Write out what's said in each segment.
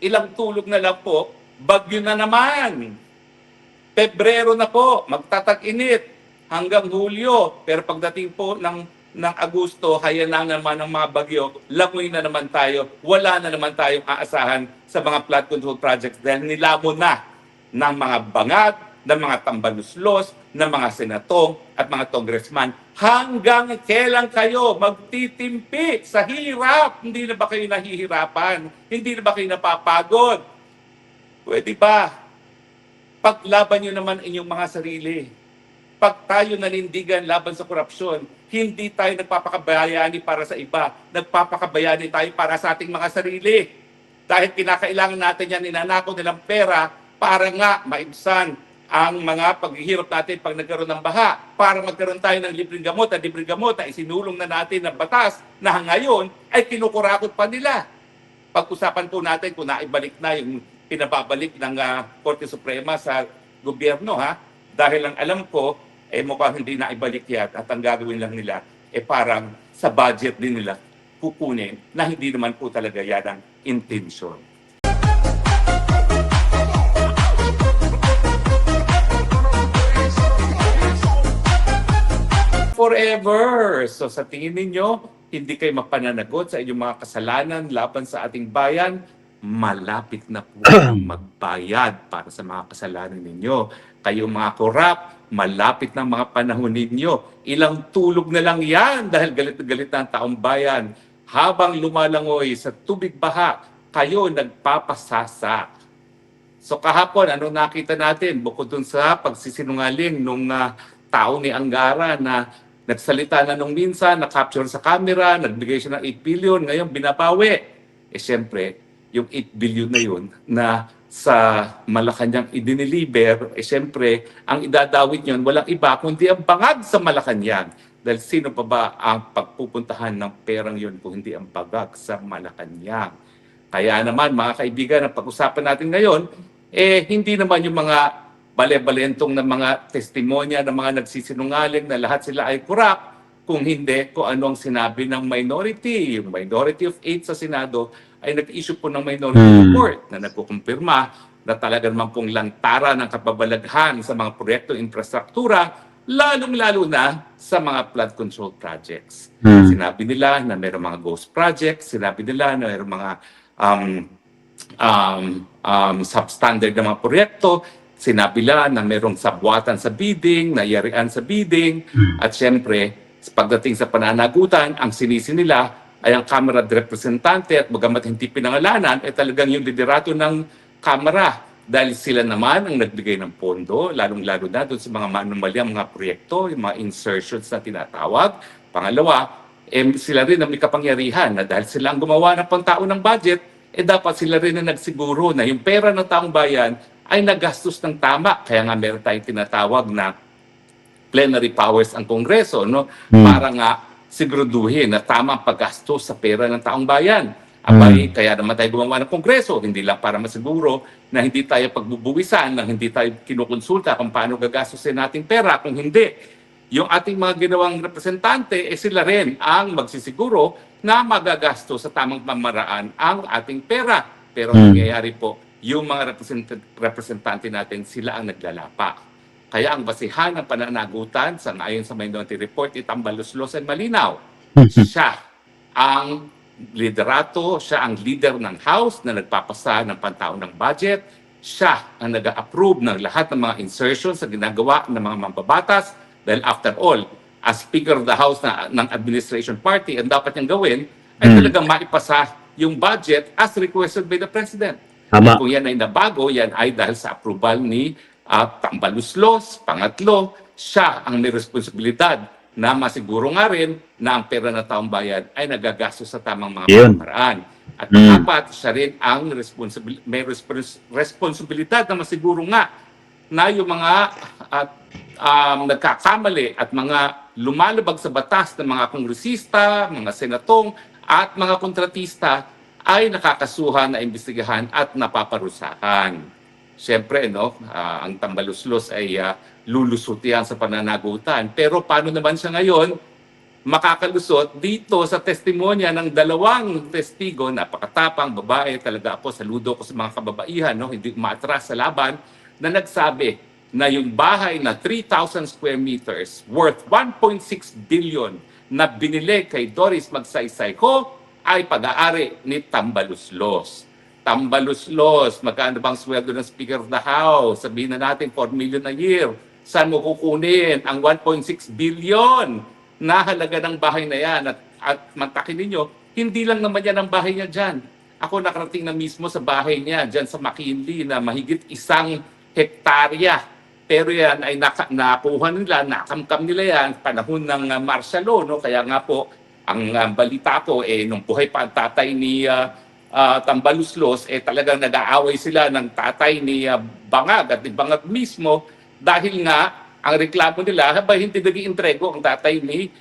ilang tulog na lang po, bagyo na naman. Pebrero na po, magtatag-init hanggang Hulyo. Pero pagdating po ng Agosto, haya na naman ang mga bagyo, langoy na naman tayo, wala na naman tayong aasahan sa mga flood control projects dahil nilamon na ng mga bangag, ng mga tambaluslos, ng mga senatong at mga congressman. Hanggang kailan kayo magtitimpi sa hirap? Hindi na ba kayo nahihirapan? Hindi na ba kayo napapagod? Pwede ba? Paglaban nyo naman inyong mga sarili. Pag tayo nanindigan laban sa korupsyon, hindi tayo nagpapakabayani para sa iba. Nagpapakabayani tayo para sa ating mga sarili. Dahil kinakailangan natin yan, ninanako nilang pera para nga maibsan ang mga paghihirap natin pag nagkaroon ng baha. Para magkaroon tayo ng libreng gamot at libreng gamot na isinulong na natin ng batas na ngayon ay kinukurakot pa nila. Pag-usapan po natin kung naibalik na yung pinababalik ng Korte Suprema sa gobyerno, ha? Dahil ang alam ko, mukhang hindi naibalik yan at ang gagawin lang nila, parang sa budget din nila kukunin na hindi naman po talaga yan ang intention. Forever. So sa tingin ninyo, hindi kayo mapananagot sa inyong mga kasalanan laban sa ating bayan, malapit na po ang magbayad para sa mga kasalanan ninyo. Kayo mga korap, malapit na mga panahon ninyo. Ilang tulog na lang yan dahil galit na galit na ang taong bayan. Habang lumalangoy sa tubig baha, kayo nagpapasasak. So kahapon, ano nakita natin? Bukod dun sa pagsisinungaling nung tao ni Angara na nagsalita na nung minsan, na-capture sa camera, nagbigay siya ng 8 billion, ngayon binabawi. Siyempre, yung 8 billion na yun na sa Malacanang idiniliber, siyempre, ang idadawit yun, walang iba kundi ang bangag sa Malacanang. Dahil sino pa ba ang pagpupuntahan ng perang yun kung hindi ang bagag sa Malacanang? Kaya naman, mga kaibigan, ang pag-usapan natin ngayon, hindi naman yung mga bale-balentong na mga testimonya ng mga nagsisinungaling na lahat sila ay corrupt, kung hindi kung ano ang sinabi ng minority. Yung minority of 8 sa Senado ay nag-issue po ng minority report na nagkukumpirma na talaga naman pong lantara ng kababalaghan sa mga proyekto infrastruktura, lalong-lalo na sa mga flood control projects. Sinabi nila na mayroong mga ghost projects, sinabi nila na mayroong mga substandard na mga proyekto, sinabi nila na mayroong sabwatan sa bidding, nayarian sa bidding, at syempre, pagdating sa pananagutan, ang sinisi nila ay ang Kamara de Representante at bagamat hindi pinangalanan, talagang yung liderato ng Kamara dahil sila naman ang nagbigay ng pondo, lalong-lalo na doon sa mga manumalyang mga proyekto, yung mga insertions na tinatawag. Pangalawa, sila rin ang may kapangyarihan na dahil sila ang gumawa ng pangtao ng budget, dapat sila rin ang nagsiguro na yung pera ng taong bayan ay nagastos ng tama. Kaya nga meron tayong tinatawag na plenary powers ang Kongreso, no? Para nga siguraduhin na tama ang paggastos sa pera ng taong bayan. Abay, kaya naman tayo gumawa ng Kongreso, hindi lang para masiguro na hindi tayo pagbubuwisan, na hindi tayo kinukonsulta kung paano gagastusin nating pera. Kung hindi, yung ating mga ginawang representante, sila rin ang magsisiguro na magagastos sa tamang pamaraan ang ating pera. Pero nangyayari po, yung mga representante natin, sila ang naglalapa. Kaya ang basihan ng pananagutan sa ayon sa Minority Report, itambaluslos at malinaw. Siya ang liderato, siya ang leader ng House na nagpapasa ng pantaon ng budget. Siya ang nag-approve ng lahat ng mga insertions na ginagawa ng mga mambabatas. Dahil after all, as Speaker of the House ng Administration Party, ang dapat niyang gawin ay talagang maipasa yung budget as requested by the President. Kung yan ay nabago, yan ay dahil sa approval ni Tambaluslos. Pangatlo, siya ang may responsibilidad na masiguro nga rin na ang pera ng taong bayan ay nagagastos sa tamang mga pamamaraan. At pangapat, siya rin ang may responsibilidad na masiguro nga na yung mga nagkakamali at mga lumalabag sa batas ng mga kongresista, mga senatong at mga kontratista ay nakakasuhan na imbestigahan at napaparusahan. Siyempre, ang tambaluslos ay lulusuti yan sa pananagutan. Pero paano naman siya ngayon? makakalusot dito sa testimonya ng dalawang testigo, napakatapang, babae, talaga ako, saludo ko sa mga kababaihan, no? Hindi umaatras sa laban, na nagsabi na yung bahay na 3,000 square meters worth 1.6 billion na binili kay Doris Magsaysay ko ay pag-aari ni Tambaluslos. Tambaluslos, magkano bang sweldo ng Speaker of the House? Sabihin na natin 4 million a year. Saan mo kukunin ang 1.6 billion na halaga ng bahay na yan? At mantakin ninyo, hindi lang naman yan ang bahay niya dyan. Ako nakarating na mismo sa bahay niya dyan sa McKinley na mahigit 1 hektarya. Pero yan ay nakuha nila, nakamkam nila yan panahon ng martial law. No? Kaya nga po, ang balita ko, nung buhay pa ang tatay ni Tambaluslos, talagang nag-aaway sila ng tatay ni Bangag at ni Bangag mismo dahil nga ang reklamo nila, hindi nag-iintrego ang tatay ni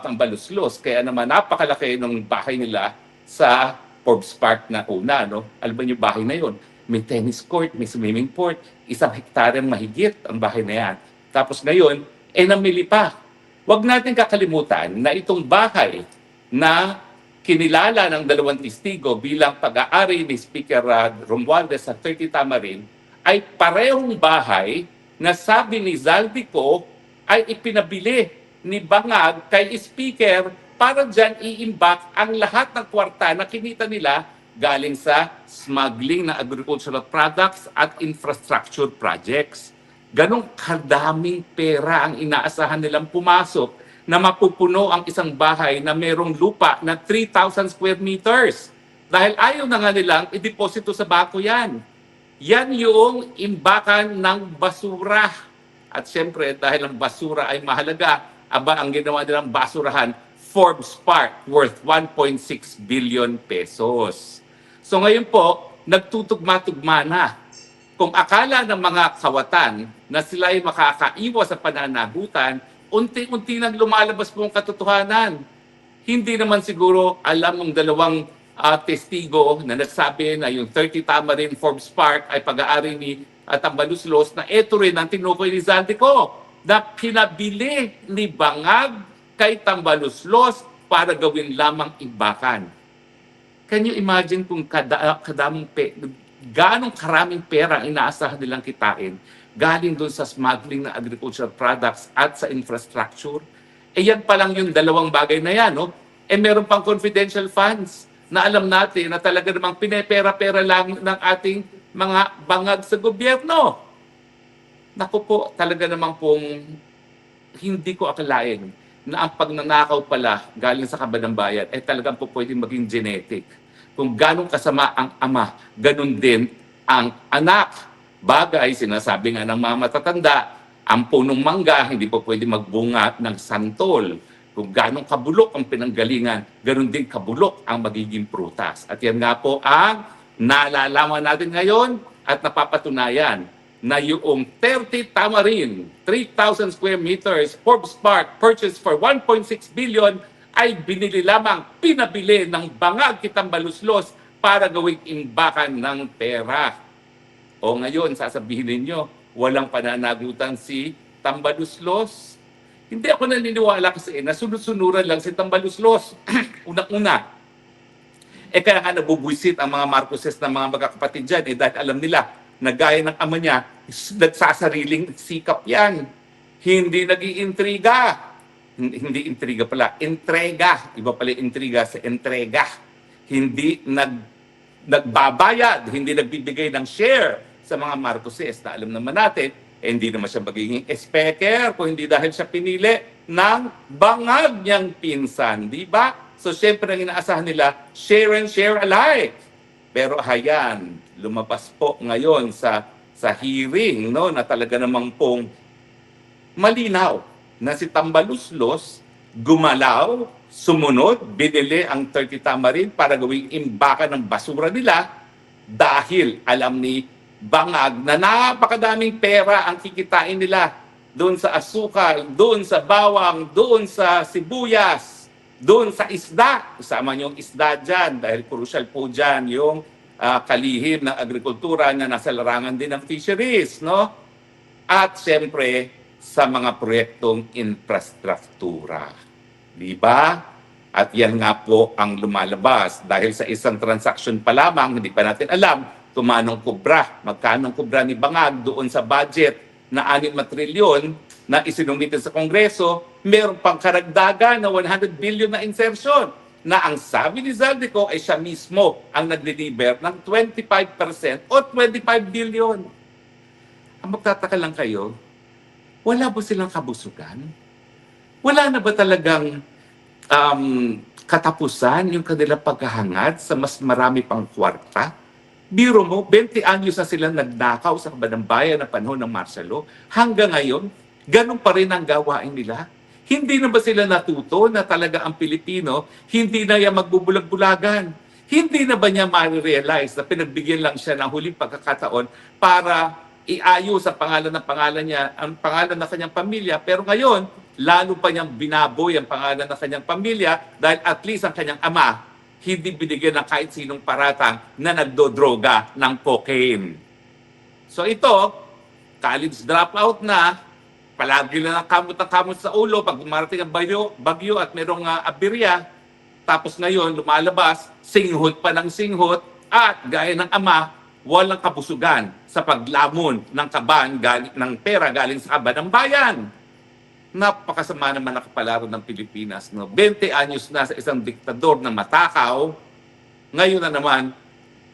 Tambaluslos. Kaya naman napakalaki ng bahay nila sa Forbes Park na una. No? Alam ba yung bahay na yon? May tennis court, may swimming court, 1 hektaryang mahigit ang bahay na yan. Tapos ngayon, namili pa. Huwag natin kakalimutan na itong bahay na kinilala ng dalawang testigo bilang pag-aari ni Speaker Romualdez sa 30 Tamarin ay parehong bahay na sabi ni Zaldico ay ipinabili ni Bangag kay Speaker para dyan iimbak ang lahat ng kwarta na kinita nila galing sa smuggling na agricultural products at infrastructure projects. Ganong kadaming pera ang inaasahan nilang pumasok na mapupuno ang isang bahay na merong lupa na 3,000 square meters. Dahil ayaw na nga nilang ideposito sa bako yan. Yan yung imbakan ng basura. At siyempre, dahil ang basura ay mahalaga, ang ginawa nilang basurahan, Forbes Park, worth 1.6 billion pesos. So ngayon po, nagtutugma-tugma na. Kung akala ng mga kawatan na sila ay makakaiwas sa pananagutan, unti-unti nang lumalabas po ang katotohanan. Hindi naman siguro alam ng dalawang testigo na nagsabi na yung 30 Tamarin Forbes Park ay pag-aari ni Tambaluslos na ito rin ang tinukoy ni Zaldico na pinabili ni Bangag kay Tambaluslos para gawin lamang imbakan. Can you imagine kung ganong karaming pera ang inaasahan nilang kitain galing doon sa smuggling ng agricultural products at sa infrastructure? Yan pa lang yung dalawang bagay na yan. No? Meron pang confidential funds na alam natin na talaga namang pinepera-pera lang ng ating mga bangag sa gobyerno. Naku po, talaga namang pong hindi ko akalain na ang pagnanakaw pala galing sa kabanang bayan talagang po pwedeng maging genetic. Kung ganong kasama ang ama, ganun din ang anak. Bagay, sinasabi nga ng mga matatanda, ang punong mangga hindi po pwede magbunga ng santol. Kung ganong kabulok ang pinanggalingan, ganun din kabulok ang magiging prutas. At yan nga po ang nalalaman natin ngayon at napapatunayan na yung 30 Tamarin, 3,000 square meters, Forbes Park, purchased for 1.6 billion, ay binili lamang, pinabili ng Bangag kay Tambaluslos para gawing imbakan ng pera. O ngayon, sasabihin ninyo, walang pananagutan si Tambaluslos. Hindi ako naniniwala kasi na sunod-sunuran lang si Tambaluslos. Unang-una, kaya nga nabubwisit ang mga Marcoses ng mga magkakapatid dyan dahil alam nila na gaya ng ama niya, nagsasariling sikap yan. Hindi nag-iintriga. Hindi intriga pala, entrega. Iba pala intriga sa entrega. Hindi nagbabayad, hindi nagbibigay ng share sa mga Marcoses na alam naman natin, hindi naman siya magiging speaker kung hindi dahil siya pinili ng bangag niyang pinsan. Di ba? So, syempre, ang inaasahan nila, share and share alike. Pero hayan, lumabas po ngayon sa hearing, no, na talaga namang pong malinaw na si Tambaluslos gumalaw, sumunod, binili ang 30 Tamarin para gawing imbakan ng basura nila dahil alam ni Bangag na napakadaming pera ang kikitain nila doon sa asukal, doon sa bawang, doon sa sibuyas, doon sa isda. Kasama yung isda dyan dahil crucial po dyan yung kalihim ng agrikultura na nasa larangan din ng fisheries. No? At siyempre, sa mga proyektong infrastruktura. Di ba? At yan nga po ang lumalabas. Dahil sa isang transaction pa lamang, hindi pa natin alam kung manong kubra. Magkano ang kubra ni Bangag doon sa budget na 6 na trilyon na isinumite sa Kongreso, meron pang karagdagan na 100 billion na insertion na ang sabi ni Zaldico ay siya mismo ang nag-deliver ng 25% o 25 billion. Ang magtataka lang kayo, wala ba silang kabusugan? Wala na ba talagang katapusan yung kanilang paghahangad sa mas marami pang kwarta? Biro mo, 20 anyos na silang nagnakaw sa kabanang bayan na panahon ng martial law. Hanggang ngayon, ganun pa rin ang gawain nila. Hindi na ba sila natuto na talaga ang Pilipino, hindi na yan magbubulag-bulagan? Hindi na ba niya ma-realize na pinagbigyan lang siya ng huling pagkakataon para iayos ang pangalan niya, ang pangalan ng kanyang pamilya, pero ngayon, lalo pa niyang binaboy ang pangalan ng kanyang pamilya dahil at least ang kanyang ama hindi binigyan ng kahit sinong paratang na nagdodroga ng cocaine. So ito, college dropout na, palagi na kamot sa ulo pag dumarating ang bagyo at merong aberya, tapos ngayon lumalabas, singhot pa ng singhot, at gaya ng ama, walang kabusugan sa paglamon ng kaban ng pera galing sa kaban ng bayan. Napakasama naman nakapalaro ng Pilipinas. No? 20 anyos na sa isang diktador na matakaw, ngayon na naman,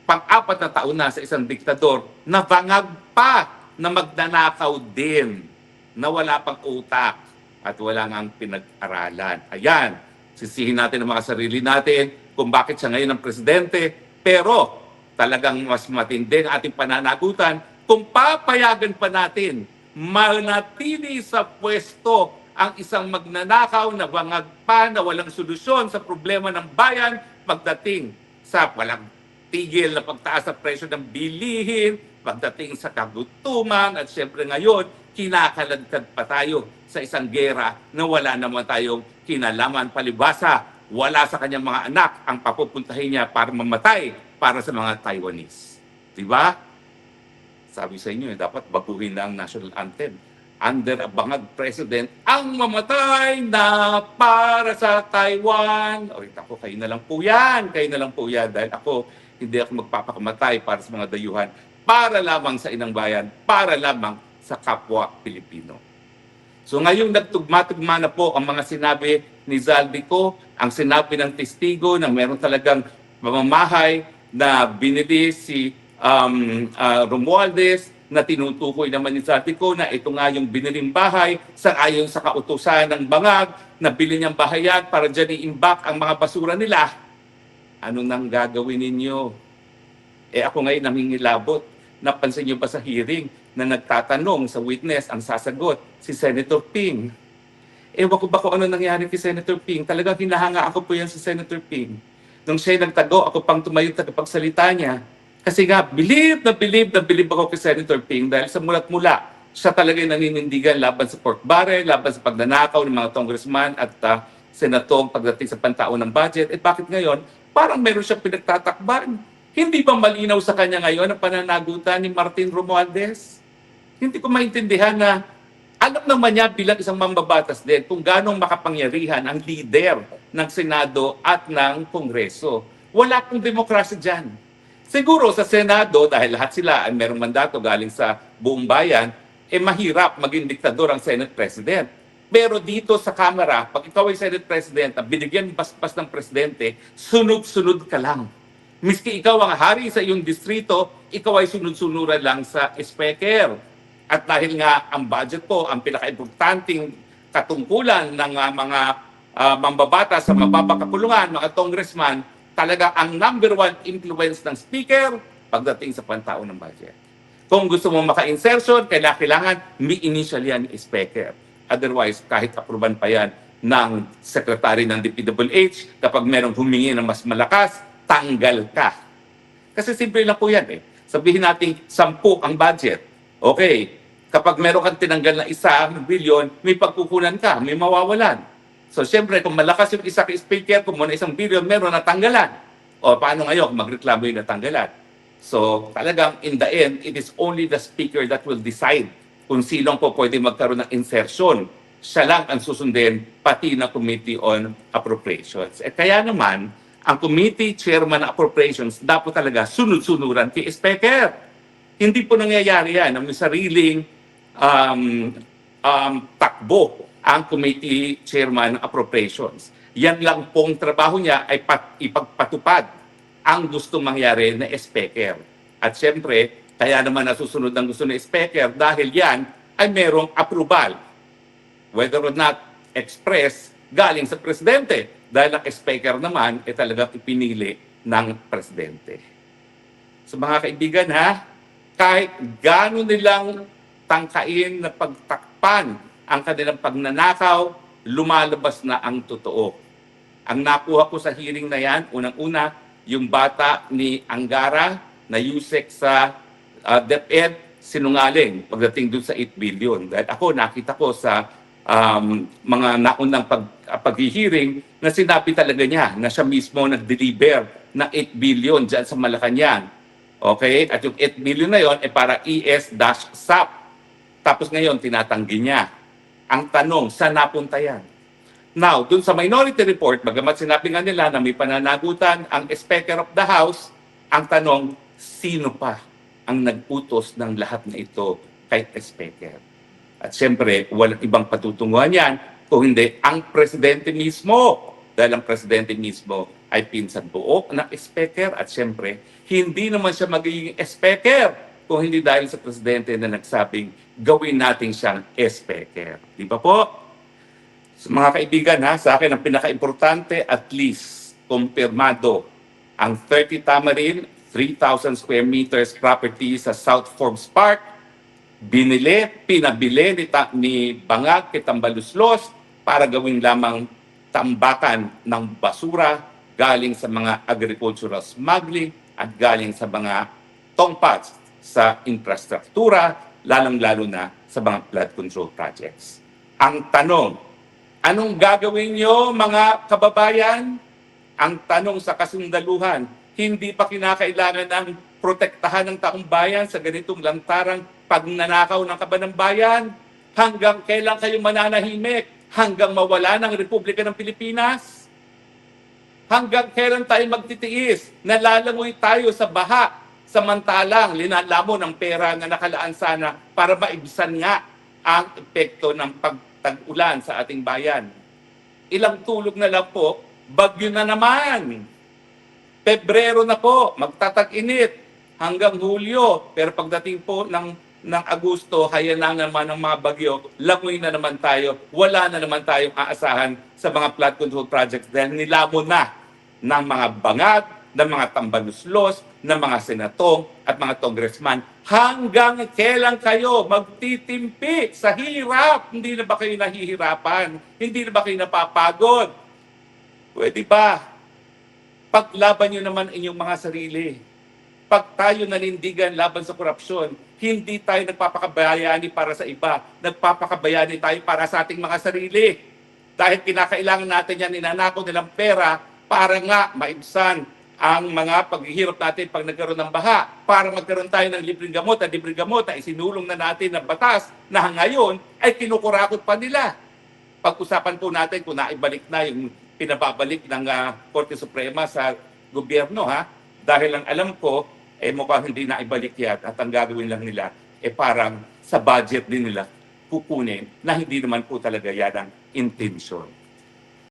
pang-4 na taon na sa isang diktador na bangag pa na magnanakaw din, na wala pang utak at wala ngang pinag-aralan. Ayan, sisihin natin ang mga sarili natin kung bakit siya ngayon ang presidente, pero talagang mas matindi ang ating pananagutan kung papayagan pa natin manatili sa pwesto ang isang magnanakaw na bangag pa na walang solusyon sa problema ng bayan pagdating sa walang tigil na pagtaas sa presyo ng bilihin, pagdating sa kagutuman, at siyempre ngayon, kinakaladkad pa tayo sa isang gera na wala naman tayong kinalaman, palibasa. Wala sa kanyang mga anak ang papupuntahin niya para mamatay para sa mga Taiwanese. Diba? Sabi sa inyo, dapat baguhin na ang national anthem. Under a bangag president, ang mamatay na para sa Taiwan. O, ako, kayo na lang po yan. Kayo na lang po yan. Dahil ako, hindi ako magpapakamatay para sa mga dayuhan. Para lamang sa inang bayan. Para lamang sa kapwa Pilipino. So ngayong nagtugma-tugma na po ang mga sinabi ni Zaldico, ang sinabi ng testigo na meron talagang mamamahay na binili si Romualdez, na tinutukoy naman ni Zaldico na ito nga yung biniling bahay sa ayon sa kautusan ng bangag na bili niyang bahayan para dyan i-imbak ang mga basura nila. Ano nang gagawin ninyo? Ako ngayon namingilabot. Napansin niyo ba sa hearing na nagtatanong sa witness ang sasagot si Senator Ping? Ewan ko ba kung ano nangyari kay Senator Ping? Talagang hinahanga ako po yan si Senator Ping. Nung siya nagtago, ako pang tumayo tagapagsalita niya. Kasi nga, believe na believe ako kay Senator Ping dahil sa mulat-mula, siya talaga yung naninindigan laban sa pork barrel, laban sa pagnanakaw ng mga congressman at senatong pagdating sa pantao ng budget. Bakit ngayon? Parang meron siyang pinagtatakban. Hindi ba malinaw sa kanya ngayon ang pananagutan ni Martin Romualdez? Hindi ko maintindihan na alam naman niya bilang isang mambabatas din kung ganong makapangyarihan ang leader ng Senado at ng Kongreso. Wala pong demokrasya dyan. Siguro sa Senado, dahil lahat sila ay merong mandato galing sa buong bayan, mahirap maging diktador ang Senate President. Pero dito sa Kamara, pag ikaw ay Senate President at binigyan baspas ng Presidente, sunod-sunod ka lang. Miski ikaw ang hari sa iyong distrito, ikaw ay sunod-sunuran lang sa speaker. At dahil nga ang budget po, ang pinaka-importanting katungkulan ng mga mambabata sa mababakapulungan, mga congressman, talaga ang number one influence ng speaker pagdating sa pantao ng budget. Kung gusto mo maka-insertion, kailangan may initial yan ni speaker. Otherwise, kahit aproban pa yan ng secretary ng DPWH, kapag merong humingi ng mas malakas, tanggal ka. Kasi simple lang po yan eh. Sabihin natin 10 ang budget. Okay, kapag meron kang tinanggal na 1 billion, may pagkukunan ka, may mawawalan. So siyempre, kung malakas yung isa kay speaker, kung muna 1 billion, meron natanggalan. O paano ngayon kung magreklamo yung natanggalan? So talagang in the end, it is only the speaker that will decide kung sino po pwede magkaroon ng insertion siya lang ang susundin, pati na Committee on Appropriations. Kaya naman, ang Committee Chairman ng Appropriations dapat talaga sunod-sunuran kay Speaker. Hindi po nangyayari yan na may sariling takbo ang Committee Chairman ng Appropriations. Yan lang pong trabaho niya ay ipagpatupad ang gusto mangyari na Speaker. At siyempre, kaya naman nasusunod ang gusto ni Speaker dahil yan ay merong approval, whether or not express, galing sa Presidente. Dahil ang Speaker naman ay talagang ipinili ng Presidente. So mga kaibigan ha, kahit gano'n nilang tangkain na pagtakpan ang kanilang pagnanakaw, lumalabas na ang totoo. Ang nakuha ko sa hearing na yan, unang-una, yung bata ni Angara na USEC sa DepEd, sinungaling pagdating dun sa 8 billion. Dahil ako, nakita ko sa mga naunang pag-hearing na sinabi talaga niya na siya mismo nag-deliver na 8 billion dyan sa Malacanang. Okay? At yung 8 billion na yon ay para ES-SAP. Tapos ngayon, tinatanggi niya. Ang tanong, saan napunta yan? Now, dun sa minority report, bagamat sinabi nga nila na may pananagutan ang Speaker of the House, ang tanong, sino pa ang nag-utos ng lahat na ito kay Speaker? At siyempre, walang ibang patutunguhan yan kung hindi ang Presidente mismo. Dahil ang Presidente mismo ay pinsan buo ng Speaker at siyempre, hindi naman siya magiging Speaker kung hindi dahil sa Presidente na nagsabing gawin natin siyang Speaker. Di ba po? So, mga kaibigan ha, sa akin ang pinaka-importante, at least, kumpirmado ang 30 Tamarin, 3,000 square meters property sa South Forbes Park, pinabili ni Bangag kay Tambaluslos para gawing lamang tambakan ng basura galing sa mga agricultural smuggling at galing sa mga tongpats sa infrastruktura, lalong-lalo na sa mga flood control projects. Ang tanong, anong gagawin nyo mga kababayan? Ang tanong sa kasundaluhan, hindi pa kinakailangan ng protektahan ng taong bayan sa ganitong lantarang pagnanakaw ng kaban ng bayan? Hanggang kailan kayo mananahimik? Hanggang mawala ng Republika ng Pilipinas? Hanggang kailan tayo magtitiis? Nalalangoy tayo sa baha, samantalang linalamon ng pera na nakalaan sana para maibsan nga ang epekto ng pagtag-ulan sa ating bayan. Ilang tulog na lang po, bagyo na naman. Pebrero na po, magtatag-init hanggang Hulyo. Pero pagdating po ng Agosto, haya na naman ng mga bagyo, langoy na naman tayo, wala na naman tayong aasahan sa mga flood control projects dahil nilamon na ng mga Bangag, ng mga Tambaluslos, ng mga senatong at mga congressman. Hanggang kailan kayo magtitimpi sa hirap? Hindi na ba kayo nahihirapan? Hindi na ba kayo napapagod? Pwede ba? Paglaban nyo naman inyong mga sarili. Pag tayo nanindigan laban sa korupsyon, hindi tayo nagpapakabayani para sa iba. Nagpapakabayani tayo para sa ating mga sarili. Dahil kinakailangan natin yan, ninanako nilang pera para nga maibsan ang mga paghihirap natin pag nagkaroon ng baha, para magkaroon tayo ng libreng gamot at libreng gamot na isinulong na natin ng batas na ngayon ay kinukurakot pa nila. Pag-usapan po natin kung naibalik na yung pinababalik ng Korte Suprema sa gobyerno ha. Dahil ang alam ko, mukhang hindi naibalik yan at ang gagawin lang nila parang sa budget din nila kukunin na hindi naman po talaga yan ang intention.